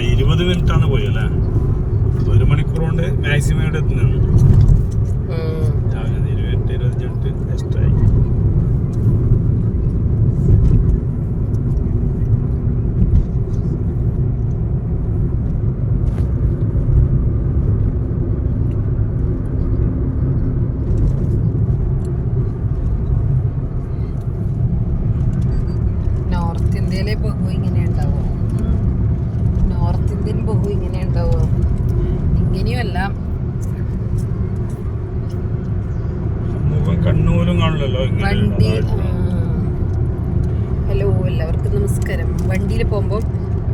20 മിനിറ്റാണ് പോയല്ലേ. 1 മണിക്കൂർ കൊണ്ട് മാക്സിമം ഇവിടെ എത്തുന്നതാണ്. രാവിലെ 20 മിനിറ്റ് എക്സ്ട്രാ ആയി. നോർത്ത് ഇന്ത്യയിലെ ബഹു ഇങ്ങനെ ഉണ്ടാവുമോ? നോർത്ത് ഇന്ത്യൻ ബഹു ഇങ്ങനെ ഉണ്ടാവുമോ? ഇങ്ങനെയല്ല. കണ്ണൂരും കാണില്ലല്ലോ വണ്ടി. ഹലോ, എല്ലാവർക്കും നമസ്കാരം. വണ്ടിയിൽ പോകുമ്പോൾ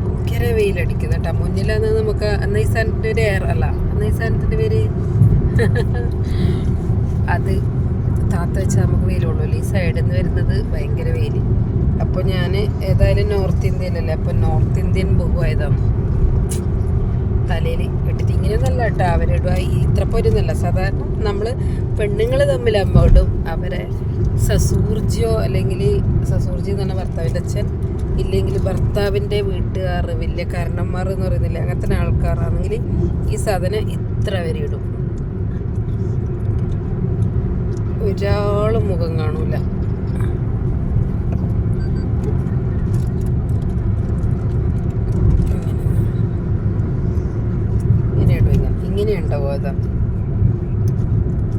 ഭയങ്കര വെയിലടിക്കുന്നു കേട്ടോ. മുന്നിലാണ് നമുക്ക് അന്നൈസാനത്തിൻ്റെ ഒരു എയർ അല്ല, അന്നൈസാനത്തിൻ്റെ പേര് അത് താത്ത വെച്ചാൽ നമുക്ക് വെയിലുള്ളൂ. ഈ സൈഡിൽ നിന്ന് വരുന്നത് ഭയങ്കര വെയിൽ. അപ്പോൾ ഞാൻ ഏതായാലും നോർത്ത് ഇന്ത്യയിലല്ലേ, അപ്പോൾ നോർത്ത് ഇന്ത്യൻ ബഹുവായതാണ്. തലയിൽ ഇട്ടിട്ട് ഇങ്ങനെയൊന്നല്ല കേട്ടോ അവരിടുക. ഇത്ര പോരുന്നല്ല. സാധാരണ നമ്മൾ പെണ്ണുങ്ങൾ തമ്മിൽ അമ്മോടും അവരെ സസൂർജിയോ അല്ലെങ്കിൽ സസൂർജി എന്ന് പറഞ്ഞാൽ ഭർത്താവിൻ്റെ അച്ഛൻ, ഇല്ലെങ്കിൽ ഭർത്താവിൻ്റെ വീട്ടുകാർ വലിയ കാരണന്മാർ എന്ന് പറയുന്നില്ല, അങ്ങനത്തെ ആൾക്കാരാണെങ്കിൽ ഈ സാധനം ഇത്ര വരെ ഇടും. ഒരാളും മുഖം കാണൂല. ഇങ്ങനെ ഉണ്ടാവോ? അതാ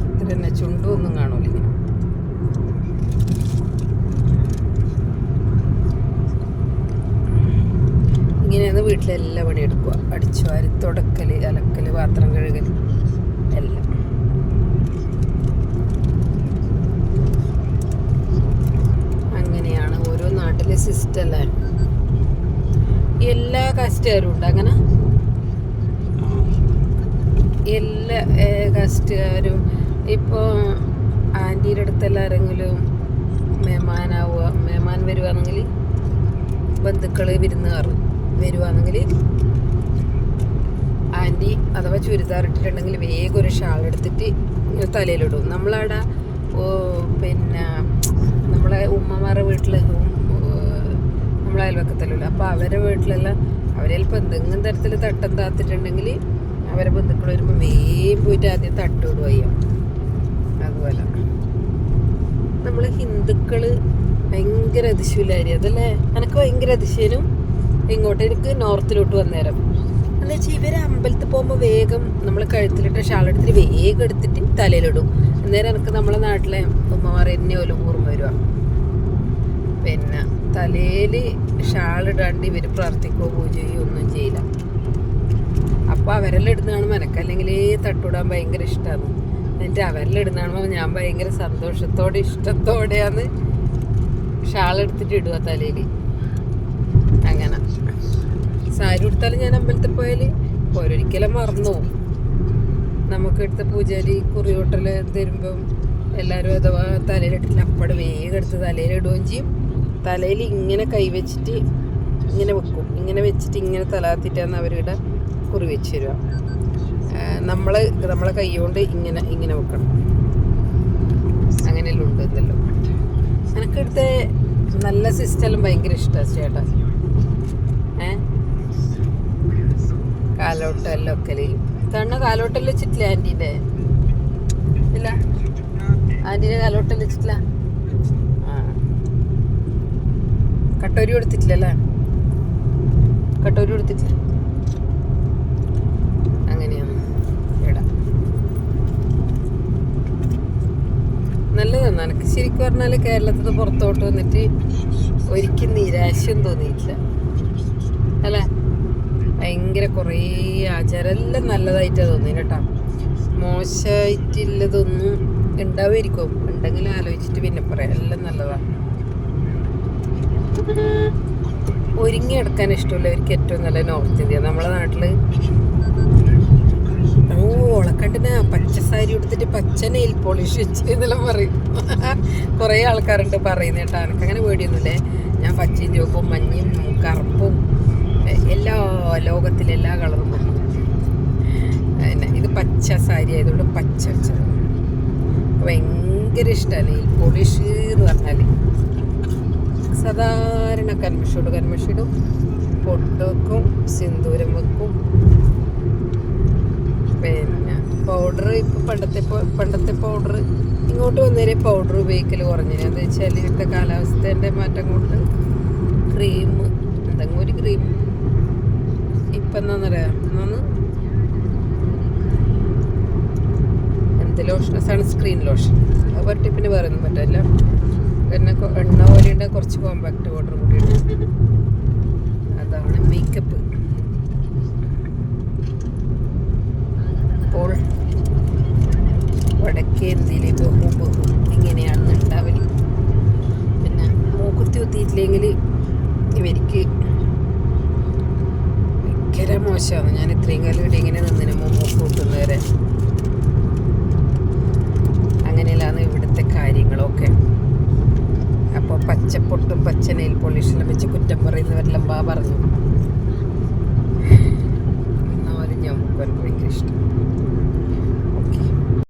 ഇത്ര തന്നെ ചുണ്ടും ഒന്നും കാണൂല. ഇങ്ങനെയാണ് വീട്ടിലെല്ലാം പണി എടുക്കുക. അടിച്ചു വാരി, തുടക്കൽ, അലക്കൽ, പാത്രം കഴുകൽ എല്ലാം. അങ്ങനെയാണ് ഓരോ നാട്ടിലെ സിസ്റ്റം അല്ലേ. എല്ലാ കാസ്റ്റുകാരും ഉണ്ട് അങ്ങനെ. എല്ലാ കാസ്റ്റുകാരും. ഇപ്പോൾ ആൻറ്റീൻ്റെ അടുത്തെല്ലാം ആരെങ്കിലും മേമാൻ വരുവാണെങ്കിൽ, ബന്ധുക്കൾ വിരുന്നുകാർ വരുവാണെങ്കിൽ ആൻറ്റി അഥവാ ചുരിദാർ ഇട്ടിട്ടുണ്ടെങ്കിൽ വേഗം ഒരു ഷാൾ എടുത്തിട്ട് തലയിലിടും. നമ്മളവിടെ പിന്നെ നമ്മളെ ഉമ്മമാരുടെ വീട്ടിൽ, നമ്മളെ അയൽവക്കത്തല്ലോ, അപ്പോൾ അവരുടെ വീട്ടിലെല്ലാം അവർ ചിലപ്പോൾ എന്തെങ്കിലും തരത്തിൽ തട്ടം താത്തിട്ടുണ്ടെങ്കിൽ അവരെ ബന്ധുക്കൾ വരുമ്പോൾ വേഗം പോയിട്ട് ആദ്യം തട്ടിടുക ചെയ്യാം. അതുപോലെ നമ്മൾ ഹിന്ദുക്കൾ ഭയങ്കര അതിശയില്ലായിരിക്കും അതല്ലേ. എനിക്ക് ഭയങ്കര അതിശയനും ഇങ്ങോട്ട് എനിക്ക് നോർത്തിലോട്ട് വന്നേരം എന്ന് വെച്ചാൽ ഇവർ അമ്പലത്തിൽ പോകുമ്പോൾ വേഗം നമ്മൾ കഴുത്തിലിട്ട് ഷാൾ എടുത്തിട്ട് വേഗം എടുത്തിട്ട് തലയിലിടും. അന്നേരം എനിക്ക് നമ്മളെ നാട്ടിലെ ഉമ്മമാർ എന്നെ പോലും ഓർമ്മ വരുക. പിന്നെ തലയിൽ ഷാളിടാണ്ട് ഇവർ പ്രാർത്ഥിക്കുകയോ പൂജയോ ഒന്നും ചെയ്യില്ല. അപ്പോൾ അവരെല്ലാം ഇടുന്ന കാണുമ്പോൾ എനിക്ക് അല്ലെങ്കിൽ തട്ടിടാൻ ഭയങ്കര ഇഷ്ടമാണ്. എന്നിട്ട് അവരെല്ലാം ഇടുന്ന കാണുമ്പോൾ ഞാൻ ഭയങ്കര സന്തോഷത്തോടെ ഇഷ്ടത്തോടെയാണ് ഷാളെടുത്തിട്ട് ഇടുക തലയിൽ. അങ്ങനെ സാരി ഉടുത്താലും ഞാൻ അമ്പലത്തിൽ പോയാൽ ഓരോരിക്കലും മറന്നു പോകും. നമുക്കെടുത്ത പൂജാരി കുറിയോട്ടൽ തരുമ്പം എല്ലാവരും അഥവാ തലയിലിട്ടില്ല അപ്പടെ വേഗം എടുത്ത് തലയിലിടുകയും ചെയ്യും. തലയിൽ ഇങ്ങനെ കൈവച്ചിട്ട് ഇങ്ങനെ വെക്കും. ഇങ്ങനെ വെച്ചിട്ട് ഇങ്ങനെ തലാത്തിട്ടാണ് അവരുടെ കുറി വെച്ച് തരിക. നമ്മളെ കൈ കൊണ്ട് ഇങ്ങനെ വെക്കണം. അങ്ങനെയെല്ലാം ഉണ്ട് ഇതല്ലോ. എനിക്കിടുത്ത നല്ല സിസ്റ്റമെല്ലാം ഭയങ്കര ഇഷ്ടമാണ് ചേട്ടാ. കാലോട്ടെല്ലാം ഒക്കല് കാലോട്ടെല്ലാം വെച്ചിട്ടില്ല ആൻറ്റീൻ്റെ? ഇല്ല, ആൻറ്റീൻ്റെ കാലോട്ടെല്ലാം വെച്ചിട്ടില്ല. കട്ടോരി കൊടുത്തിട്ടില്ലല്ലേ? കട്ടോരി കൊടുത്തിട്ടില്ല. അങ്ങനെയാണ് ഇവിടെ. നല്ലതാണ്. എനിക്ക് ശരിക്കും പറഞ്ഞാൽ കേരളത്തിൽ പുറത്തോട്ട് വന്നിട്ട് ഒരിക്കലും നിരാശയും തോന്നിയിട്ടില്ല അല്ലേ. ഭയങ്കര കുറേ ആചാരം എല്ലാം നല്ലതായിട്ടാണ് തോന്നി കേട്ടോ. മോശമായിട്ടില്ലതൊന്നും ഉണ്ടാവുമായിരിക്കും. ഉണ്ടെങ്കിലും ആലോചിച്ചിട്ട് പിന്നെ പറയാം. എല്ലാം നല്ലതാണ്. ഒരുങ്ങി എടുക്കാൻ ഇഷ്ടമുള്ളവർക്ക് ഏറ്റവും നല്ല നോർത്ത് ഇന്ത്യ. നമ്മളെ നാട്ടിൽ ഓളക്കണ്ടിന് പച്ച സാരി എടുത്തിട്ട് പച്ച നെയിൽ പോളിഷ് വെച്ച് എന്നെല്ലാം പറയും. കുറേ ആൾക്കാരുണ്ട് പറയുന്നത് കേട്ടോ. എനിക്കങ്ങനെ പേടിയൊന്നുമില്ലേ. ഞാൻ പച്ചയും ചുവപ്പും മഞ്ഞയും കറുപ്പും എല്ലാ ലോകത്തിലെല്ലാ കളറും പിന്നെ ഇത് പച്ച സാരി ആയതുകൊണ്ട് പച്ച വെച്ചത് ഭയങ്കര ഇഷ്ടമല്ല. നെയിൽ പോളിഷ് എന്ന് പറഞ്ഞാൽ സാധാരണ കന്മഷിടും പൊട്ട് വെക്കും, സിന്ദൂരം വെക്കും. പിന്നെ പൗഡർ ഇപ്പം പണ്ടത്തെ പൗഡർ ഇങ്ങോട്ട് വന്നേരെ പൗഡർ ഉപയോഗിക്കൽ കുറഞ്ഞു. എന്താ വെച്ചാൽ ഇവിടുത്തെ കാലാവസ്ഥേൻ്റെ മാറ്റം കൊണ്ട് ക്രീം എന്തെങ്കിലും ഒരു ക്രീം ഇപ്പം എന്താണെന്നറിയാം എന്ത് ലോഷൻ, സൺസ്ക്രീൻ ലോഷൻ. അത് പറ്റി പിന്നെ വേറെ ഒന്നും പറ്റില്ല. പിന്നെ എണ്ണ പോലെയുണ്ട്, കുറച്ച് കോമ്പാക്ട് പൗഡർ കൂടിയിട്ട്. അതാണ് മേക്കപ്പ്. അപ്പോൾ വടക്കേ ഇന്ത്യയിലെ ബഹു ഇങ്ങനെയാണ് ഉണ്ടാവല്. പിന്നെ മൂക്കുത്തി കുത്തിയിട്ടില്ലെങ്കിൽ ഇവർക്ക് ഭയങ്കര മോശമാണ്. ഞാൻ ഇത്രയും കാലം ഇവിടെ ഇങ്ങനെ നിന്നിന് മൂക്ക് കുത്തുന്നവരെ. അങ്ങനെയല്ലാന്ന് ഇവിടുത്തെ കാര്യങ്ങളൊക്കെ. അപ്പോൾ പച്ചപ്പൊട്ടും പച്ച നെയിൽ പോളിഷെല്ലാം വെച്ച് കുറ്റം പറയുന്നവരെല്ലാം പറഞ്ഞു.